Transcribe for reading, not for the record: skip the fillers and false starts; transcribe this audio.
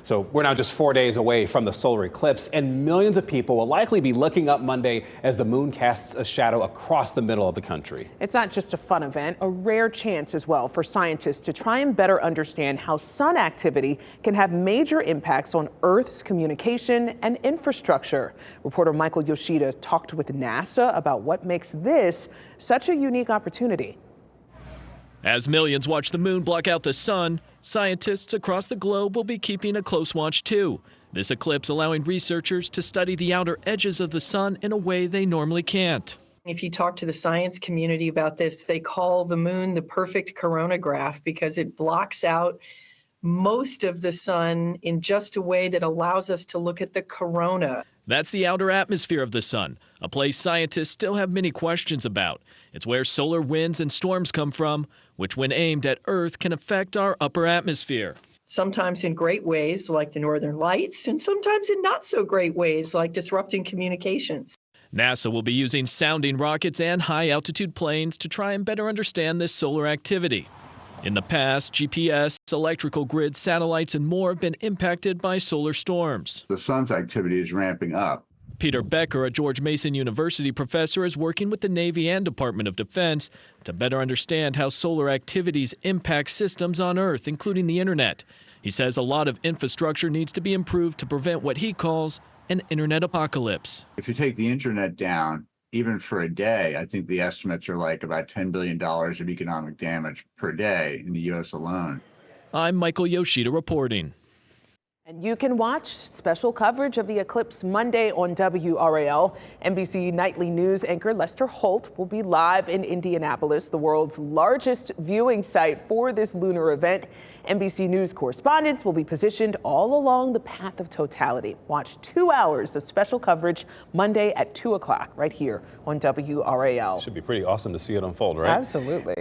So we're now just 4 days away from the solar eclipse, and millions of people will likely be looking up Monday as the moon casts a shadow across the middle of the country. It's not just a fun event, a rare chance as well for scientists to try and better understand how sun activity can have major impacts on Earth's communication and infrastructure. Reporter Michael Yoshida talked with NASA about what makes this such a unique opportunity. As millions watch the moon block out the sun, scientists across the globe will be keeping a close watch too. This eclipse allowing researchers to study the outer edges of the sun in a way they normally can't. If you talk to the science community about this, they call the moon the perfect coronagraph because it blocks out most of the sun in just a way that allows us to look at the corona. That's the outer atmosphere of the sun, a place scientists still have many questions about. It's where solar winds and storms come from, which when aimed at Earth can affect our upper atmosphere. Sometimes in great ways like the northern lights, and sometimes in not so great ways like disrupting communications. NASA will be using sounding rockets and high-altitude planes to try and better understand this solar activity. In the past, GPS, electrical grids, satellites, and more have been impacted by solar storms. The sun's activity is ramping up. Peter Becker, a George Mason University professor, is working with the Navy and Department of Defense to better understand how solar activities impact systems on Earth, including the internet. He says a lot of infrastructure needs to be improved to prevent what he calls an internet apocalypse. If you take the internet down, even for a day, I think the estimates are like about $10 billion of economic damage per day in the U.S. alone. I'm Michael Yoshida reporting. And you can watch special coverage of the eclipse Monday on WRAL. NBC Nightly News anchor Lester Holt will be live in Indianapolis, the world's largest viewing site for this lunar event. NBC News correspondents will be positioned all along the path of totality. Watch 2 hours of special coverage Monday at 2 o'clock right here on WRAL. Should be pretty awesome to see it unfold, right? Absolutely.